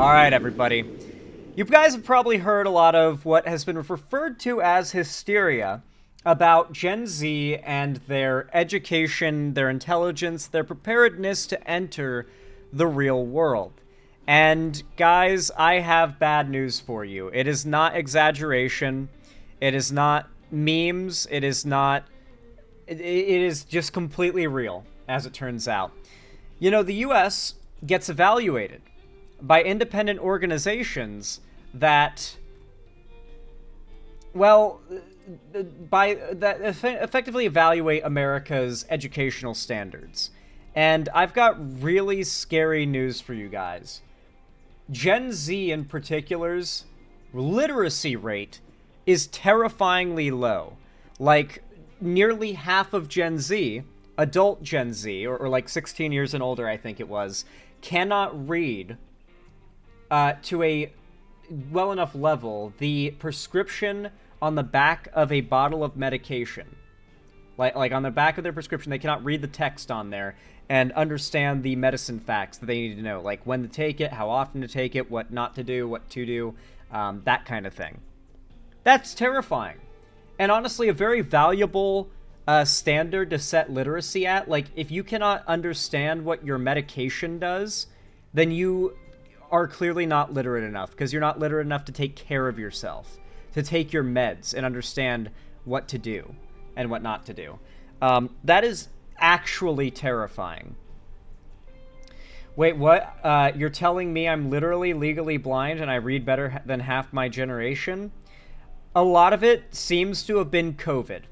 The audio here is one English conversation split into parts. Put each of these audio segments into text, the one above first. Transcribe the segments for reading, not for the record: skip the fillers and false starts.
Alright, everybody. You guys have probably heard a lot of what has been referred to as hysteria about Gen Z and their education, their intelligence, their preparedness to enter the real world. And guys, I have bad news for you. It is not exaggeration. It is not memes. It is not... It is just completely real, as it turns out. You know, the US gets evaluated by independent organizations that, well, effectively evaluate America's educational standards. And I've got really scary news for you guys. Gen Z in particular's literacy rate is terrifyingly low. Like, nearly half of Gen Z, adult Gen Z, or like 16 years and older, I think it was, cannot read to a well enough level the prescription on the back of a bottle of medication. Like on the back of their prescription, they cannot read the text on there and understand the medicine facts that they need to know, like when to take it, how often to take it, what not to do, what to do, that kind of thing. That's terrifying. And honestly, a very valuable standard to set literacy at. Like, if you cannot understand what your medication does, then you are clearly not literate enough, because you're not literate enough to take care of yourself, to take your meds and understand what to do and what not to do. That is actually terrifying. Wait, what? You're telling me I'm literally legally blind and I read better than half my generation? A lot of it seems to have been COVID.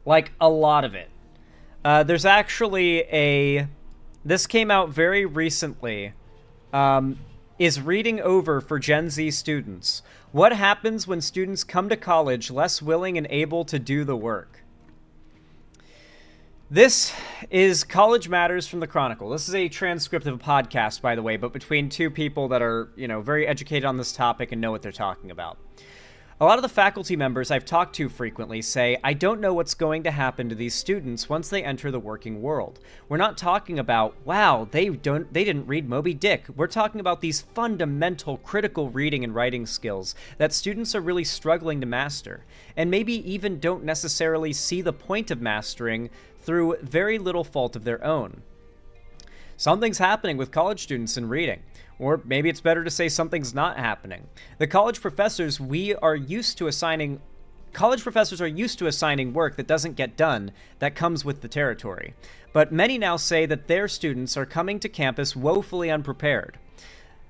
Like, a lot of it. There's actually this came out very recently. Is reading over for Gen Z students. What happens when students come to college less willing and able to do the work? This is College Matters from the Chronicle. This is a transcript of a podcast, by the way, but between two people that are, very educated on this topic and know what they're talking about. A lot of the faculty members I've talked to frequently say, I don't know what's going to happen to these students once they enter the working world. We're not talking about, wow, they didn't read Moby Dick. We're talking about these fundamental critical reading and writing skills that students are really struggling to master, and maybe even don't necessarily see the point of mastering through very little fault of their own. Something's happening with college students in reading. Or maybe it's better to say something's not happening. The college professors are used to assigning work that doesn't get done that comes with the territory. But many now say that their students are coming to campus woefully unprepared.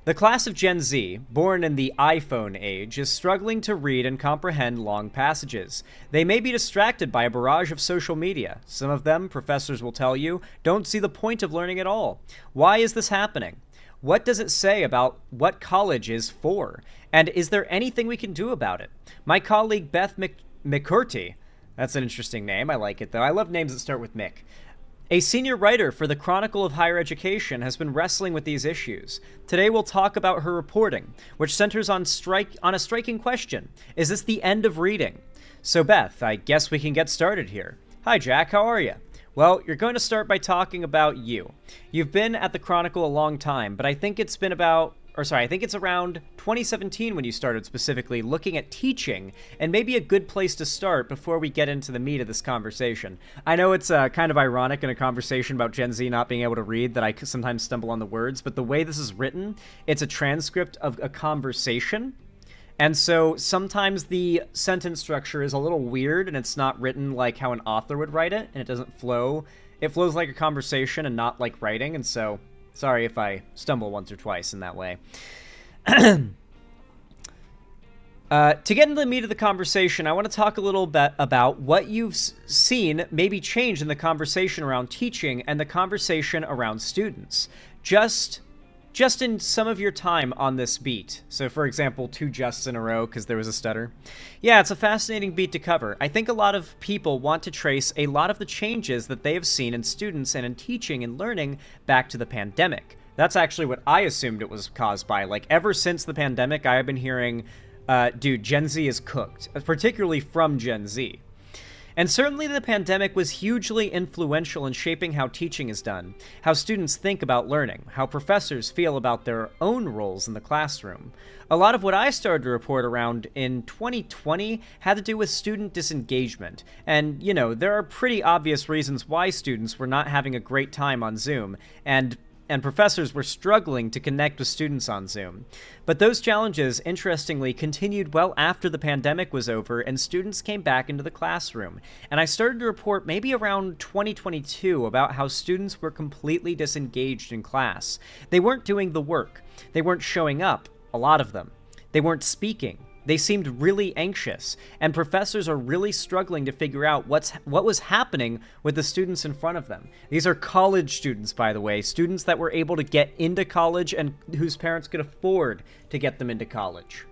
The class of Gen Z, born in the iPhone age, is struggling to read and comprehend long passages. They may be distracted by a barrage of social media. Some of them, professors will tell you, don't see the point of learning at all. Why is this happening? What does it say about what college is for? And is there anything we can do about it? My colleague Beth McCurty, that's an interesting name, I like it though, I love names that start with Mick, a senior writer for the Chronicle of Higher Education, has been wrestling with these issues. Today we'll talk about her reporting, which centers on a striking question. Is this the end of reading? So Beth, I guess we can get started here. Hi Jack, how are you? Well, you're going to start by talking about you. You've been at the Chronicle a long time, but I think it's around 2017 when you started specifically looking at teaching, and maybe a good place to start before we get into the meat of this conversation. I know it's kind of ironic in a conversation about Gen Z not being able to read that I sometimes stumble on the words, but the way this is written, it's a transcript of a conversation. And so sometimes the sentence structure is a little weird and it's not written like how an author would write it, and it doesn't flow. It flows like a conversation and not like writing, and so sorry if I stumble once or twice in that way. To get into the meat of the conversation, I want to talk a little bit about what you've seen maybe change in the conversation around teaching and the conversation around students. Just in some of your time on this beat. So for example, 2 justs in a row because there was a stutter. Yeah, it's a fascinating beat to cover. I think a lot of people want to trace a lot of the changes that they have seen in students and in teaching and learning back to the pandemic. That's actually what I assumed it was caused by. Like, ever since the pandemic, I have been hearing, dude, Gen Z is cooked, particularly from Gen Z. And certainly the pandemic was hugely influential in shaping how teaching is done, how students think about learning, how professors feel about their own roles in the classroom. A lot of what I started to report around in 2020 had to do with student disengagement. And, there are pretty obvious reasons why students were not having a great time on Zoom, and professors were struggling to connect with students on Zoom. But those challenges, interestingly, continued well after the pandemic was over and students came back into the classroom. And I started to report maybe around 2022 about how students were completely disengaged in class. They weren't doing the work. They weren't showing up, a lot of them. They weren't speaking. They seemed really anxious, and professors are really struggling to figure out what was happening with the students in front of them. These are college students, by the way, students that were able to get into college and whose parents could afford to get them into college.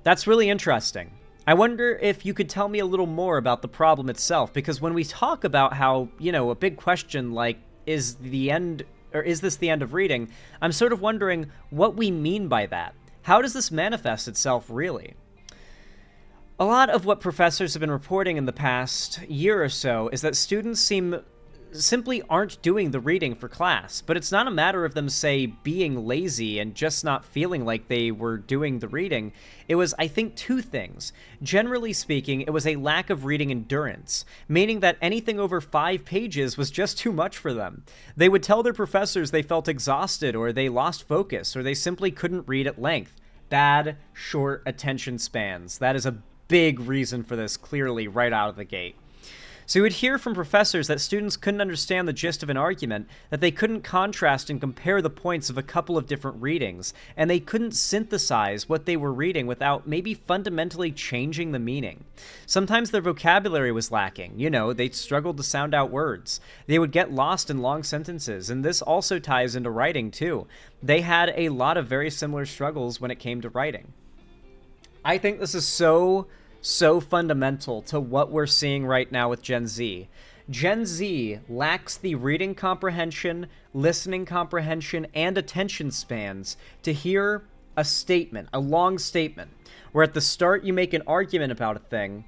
That's really interesting. I wonder if you could tell me a little more about the problem itself, because when we talk about how, a big question like, is this the end of reading, I'm sort of wondering what we mean by that. How does this manifest itself, really? A lot of what professors have been reporting in the past year or so is that students simply aren't doing the reading for class, but it's not a matter of them, say, being lazy and just not feeling like they were doing the reading. It was, I think, two things. Generally speaking, it was a lack of reading endurance, meaning that anything over 5 pages was just too much for them. They would tell their professors they felt exhausted, or they lost focus, or they simply couldn't read at length. Bad, short attention spans. That is a big reason for this, clearly, right out of the gate. So you would hear from professors that students couldn't understand the gist of an argument, that they couldn't contrast and compare the points of a couple of different readings, and they couldn't synthesize what they were reading without maybe fundamentally changing the meaning. Sometimes their vocabulary was lacking. They struggled to sound out words. They would get lost in long sentences, and this also ties into writing too. They had a lot of very similar struggles when it came to writing. I think this is so fundamental to what we're seeing right now with Gen Z. Gen Z lacks the reading comprehension, listening comprehension, and attention spans to hear a statement, a long statement, where at the start you make an argument about a thing,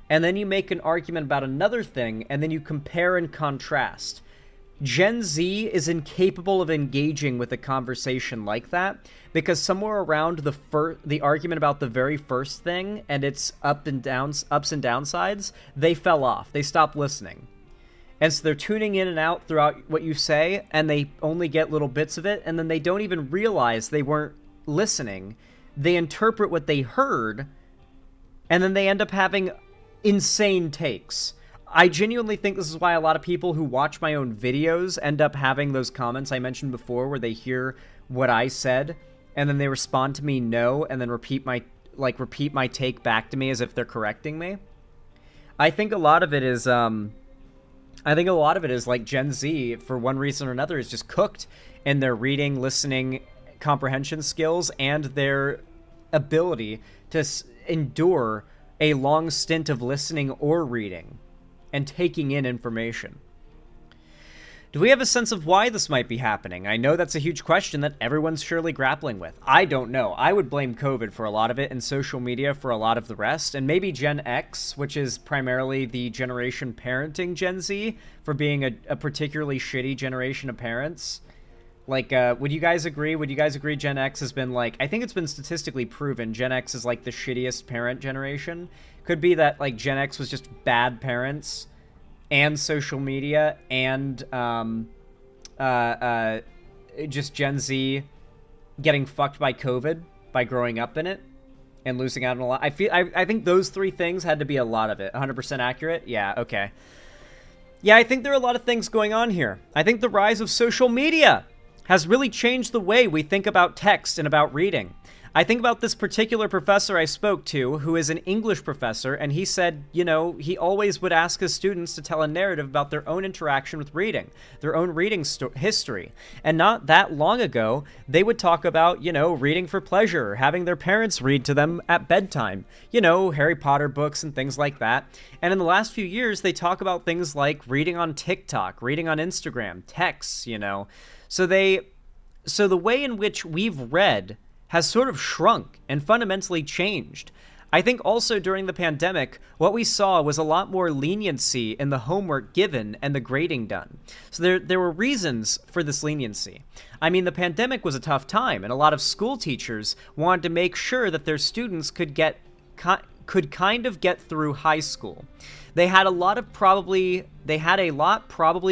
and then you make an argument about another thing, and then you compare and contrast. Gen Z is incapable of engaging with a conversation like that because somewhere around the argument about the very first thing and its ups and downsides, they fell off. They stopped listening. And so they're tuning in and out throughout what you say, and they only get little bits of it, and then they don't even realize they weren't listening. They interpret what they heard, and then they end up having insane takes. I genuinely think this is why a lot of people who watch my own videos end up having those comments I mentioned before where they hear what I said and then they respond to me no and then repeat my take back to me as if they're correcting me. I think a lot of it is like Gen Z, for one reason or another, is just cooked in their reading, listening, comprehension skills and their ability to endure a long stint of listening or reading and taking in information. Do we have a sense of why this might be happening? I know that's a huge question that everyone's surely grappling with. I don't know. I would blame COVID for a lot of it and social media for a lot of the rest, and maybe Gen X, which is primarily the generation parenting Gen Z, for being a particularly shitty generation of parents. Would you guys agree? Would you guys agree Gen X has been I think it's been statistically proven Gen X is the shittiest parent generation? Could be that Gen X was just bad parents and social media and just Gen Z getting fucked by COVID by growing up in it and losing out on a lot. I think those three things had to be a lot of it. 100% accurate? Yeah, okay. Yeah, I think there are a lot of things going on here. I think the rise of social media has really changed the way we think about text and about reading. I think about this particular professor I spoke to, who is an English professor, and he said, he always would ask his students to tell a narrative about their own interaction with reading, their own reading history. And not that long ago, they would talk about, reading for pleasure, having their parents read to them at bedtime, Harry Potter books and things like that. And in the last few years, they talk about things like reading on TikTok, reading on Instagram, texts, So the way in which we've read has sort of shrunk and fundamentally changed. I think also during the pandemic, what we saw was a lot more leniency in the homework given and the grading done. So there were reasons for this leniency. I mean, the pandemic was a tough time, and a lot of school teachers wanted to make sure that their students could kind of get through high school. They had a lot probably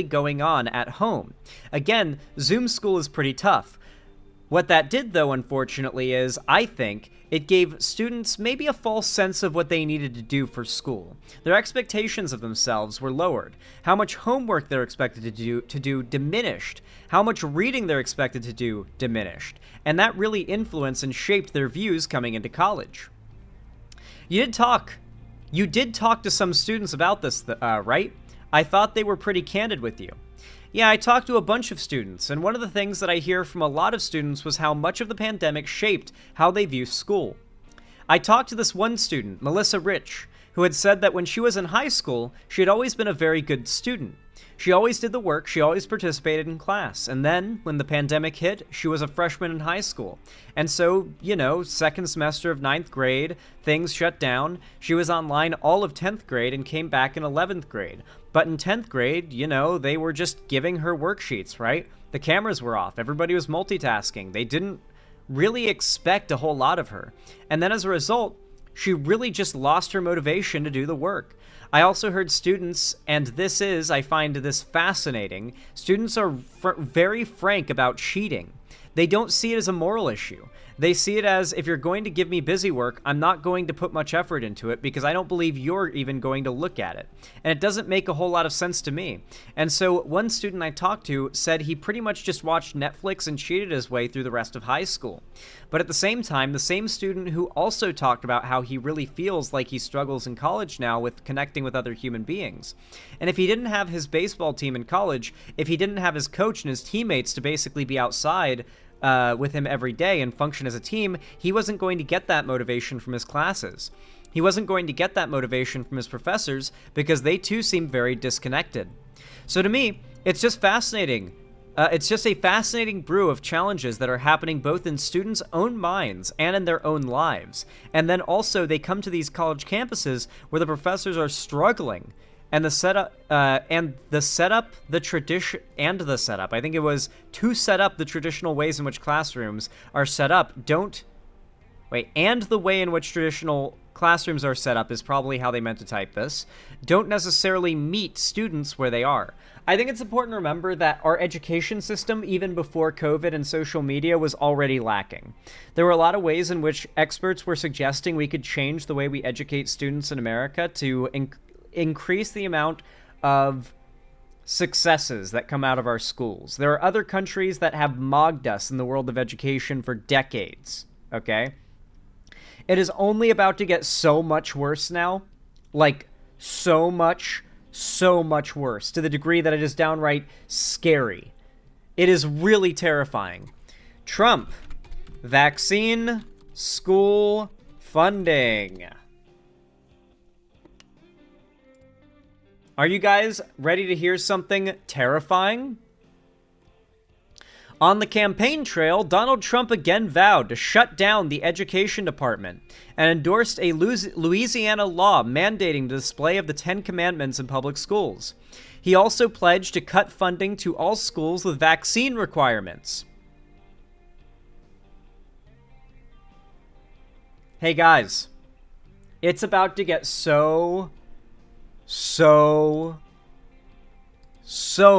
going on at home. Again, Zoom school is pretty tough. What that did, though, unfortunately, is, I think, it gave students maybe a false sense of what they needed to do for school. Their expectations of themselves were lowered. How much homework they're expected to do diminished. How much reading they're expected to do diminished. And that really influenced and shaped their views coming into college. You did talk to some students about this, right? I thought they were pretty candid with you. Yeah, I talked to a bunch of students, and one of the things that I hear from a lot of students was how much of the pandemic shaped how they view school. I talked to this one student, Melissa Rich, who had said that when she was in high school, she had always been a very good student. She always did the work, she always participated in class, and then, when the pandemic hit, she was a freshman in high school. And so, second semester of 9th grade, things shut down, she was online all of 10th grade and came back in 11th grade. But in 10th grade, they were just giving her worksheets, right? The cameras were off, everybody was multitasking, they didn't really expect a whole lot of her. And then as a result, she really just lost her motivation to do the work. I also heard students, and I find this fascinating, students are very frank about cheating. They don't see it as a moral issue. They see it as, if you're going to give me busy work, I'm not going to put much effort into it because I don't believe you're even going to look at it. And it doesn't make a whole lot of sense to me. And so one student I talked to said he pretty much just watched Netflix and cheated his way through the rest of high school. But at the same time, the same student who also talked about how he really feels like he struggles in college now with connecting with other human beings. And if he didn't have his baseball team in college, if he didn't have his coach and his teammates to basically be outside with him every day and function as a team, he wasn't going to get that motivation from his classes. He wasn't going to get that motivation from his professors because they too seem very disconnected. So to me, it's just fascinating. It's just a fascinating brew of challenges that are happening both in students' own minds and in their own lives. And then also they come to these college campuses where the professors are struggling. And the setup, I think it was to set up the traditional ways in which classrooms are set up, and the way in which traditional classrooms are set up is probably how they meant to type this, don't necessarily meet students where they are. I think it's important to remember that our education system, even before COVID and social media, was already lacking. There were a lot of ways in which experts were suggesting we could change the way we educate students in America to increase the amount of successes that come out of our schools. There are other countries that have mocked us in the world of education for decades, okay? It is only about to get so much worse now, like so much worse, to the degree that it is downright scary. It is really terrifying. Trump, vaccine, school funding. Are you guys ready to hear something terrifying? On the campaign trail, Donald Trump again vowed to shut down the education department and endorsed a Louisiana law mandating the display of the 10 Commandments in public schools. He also pledged to cut funding to all schools with vaccine requirements. Hey guys, it's about to get so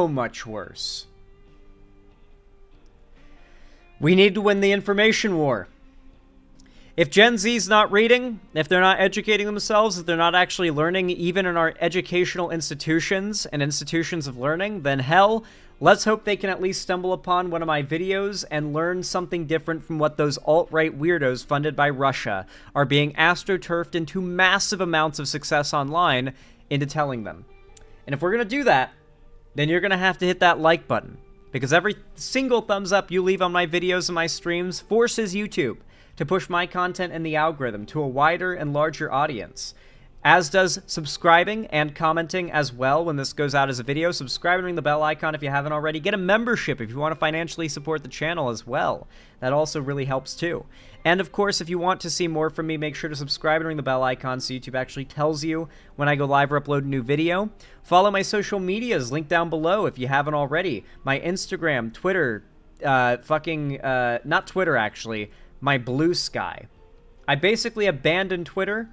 much worse. We need to win the information war. If Gen Z's not reading, if they're not educating themselves, if they're not actually learning even in our educational institutions and institutions of learning, then hell, let's hope they can at least stumble upon one of my videos and learn something different from what those alt-right weirdos funded by Russia are being astroturfed into massive amounts of success online into telling them. And if we're going to do that, then you're going to have to hit that like button, because every single thumbs up you leave on my videos and my streams forces YouTube to push my content in the algorithm to a wider and larger audience. as does subscribing and commenting as well when this goes out as a video. Subscribe and ring the bell icon if you haven't already. Get a membership if you want to financially support the channel as well. That also really helps too. And of course, if you want to see more from me, make sure to subscribe and ring the bell icon so YouTube actually tells you when I go live or upload a new video. Follow my social medias, linked down below if you haven't already. My Instagram, Twitter, not Twitter actually, my Blue Sky. I basically abandoned Twitter.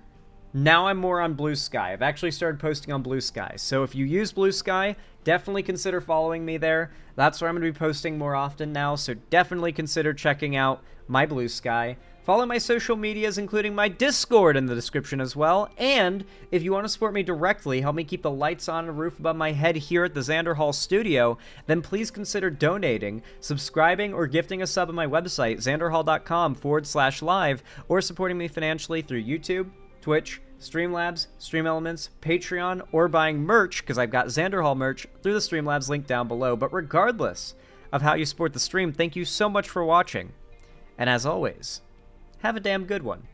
Now I'm more on Blue Sky. I've actually started posting on Blue Sky. So if you use Blue Sky, definitely consider following me there. That's where I'm going to be posting more often now, so definitely consider checking out my Blue Sky. Follow my social medias, including my Discord in the description as well. And if you want to support me directly, help me keep the lights on and a roof above my head here at the Xander Hall studio, then please consider donating, subscribing, or gifting a sub on my website, xanderhall.com/live, or supporting me financially through YouTube, Twitch, Streamlabs, Stream Elements, Patreon, or buying merch, because I've got Xander Hall merch through the Streamlabs link down below. But regardless of how you support the stream, thank you so much for watching. And as always, have a damn good one.